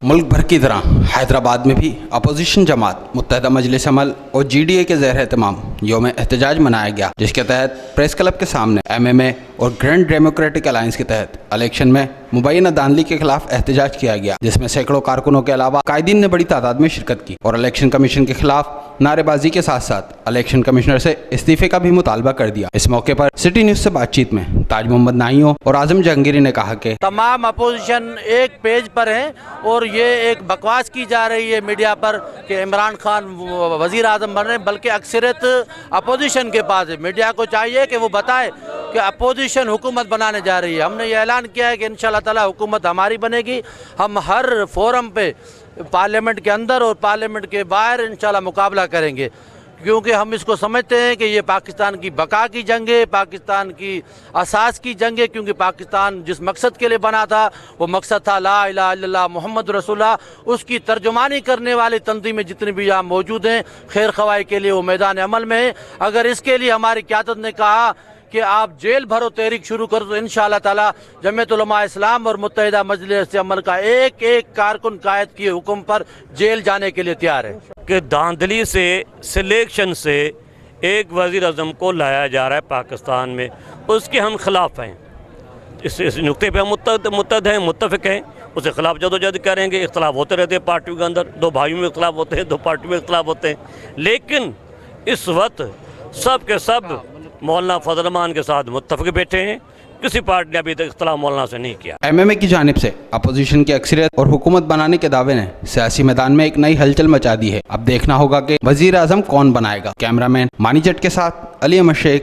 मुल्क भर की तरह हैदराबाद में भी अपोजिशन जमात मुत्तहिदा मजलिस अमल और GDA के ज़ेर एहतमाम यौम एहतजाज मनाया गया, जिसके तहत प्रेस क्लब के सामने MMA और ग्रैंड डेमोक्रेटिक अलायंस के तहत इलेक्शन में मुबैना धांधली के खिलाफ एहतजाज किया गया, जिसमें सैकड़ों कारकुनों के अलावा कायदीन ने बड़ी तादाद में शिरकत की और इलेक्शन कमीशन के खिलाफ नारेबाजी के साथ साथ इलेक्शन कमिश्नर से इस्तीफे का भी मुतालबा कर दिया। इस मौके पर सिटी न्यूज़ से बातचीत में ताज मोहम्मद नाइयों और आजम जहांगीरी ने कहा कि तमाम अपोजिशन एक पेज पर हैं और ये एक बकवास की जा रही है मीडिया पर कि इमरान खान वज़ीर आज़म बन रहे हैं, बल्कि अक्सरियत अपोजिशन के पास है। मीडिया को चाहिए कि वो बताए कि अपोजिशन हुकूमत बनाने जा रही है। हमने ये ऐलान किया है कि इंशाअल्लाह ताला हुकूमत हमारी बनेगी। हम हर फोरम पे पार्लियामेंट के अंदर और पार्लियामेंट के बाहर इंशाअल्लाह मुकाबला करेंगे, क्योंकि हम इसको समझते हैं कि ये पाकिस्तान की बका की जंग है, पाकिस्तान की असास की जंग है, क्योंकि पाकिस्तान जिस मकसद के लिए बना था वो मकसद था ला इलाहा इल्लल्लाह मुहम्मद रसूलुल्लाह। उसकी तर्जुमानी करने वाली तंजीमें जितनी भी यहाँ मौजूद हैं खैर ख्वाही के लिए वो मैदान अमल में है। अगर इसके लिए हमारी क़यादत ने कहा कि आप जेल भरो तहरीक शुरू करो तो इंशाअल्लाह ताला जमीयत उलमा इस्लाम और मुत्तहिदा मजलिस अमल का एक एक कारकुन कायद के हुक्म पर जेल जाने के लिए तैयार है। कि धांधली से सिलेक्शन से एक वज़ीर आज़म को लाया जा रहा है पाकिस्तान में, उसके हम खिलाफ हैं। इस नुक्ते पे हम मुत्तहद हैं, मुत्तफ़िक हैं, उसके खिलाफ जदोजहद करेंगे। इख्तलाफ होते रहते हैं पार्टियों के अंदर, दो भाइयों में इख्तलाफ होते हैं, दो पार्टियों में इख्तलाफ होते हैं, लेकिन इस वक्त सब के सब मौलाना फजल रहमान के साथ मुत्तफ़िक बैठे हैं। किसी पार्टी ने अभी तक इख्तलाफ मौलाना से नहीं किया। MMA की जानिब से अपोजिशन की अक्सरियत और हुकूमत बनाने के दावे ने सियासी मैदान में एक नई हलचल मचा दी है। अब देखना होगा कि वजीर आजम कौन बनाएगा। कैमरामैन मानी जट के साथ अली अहमद शेख,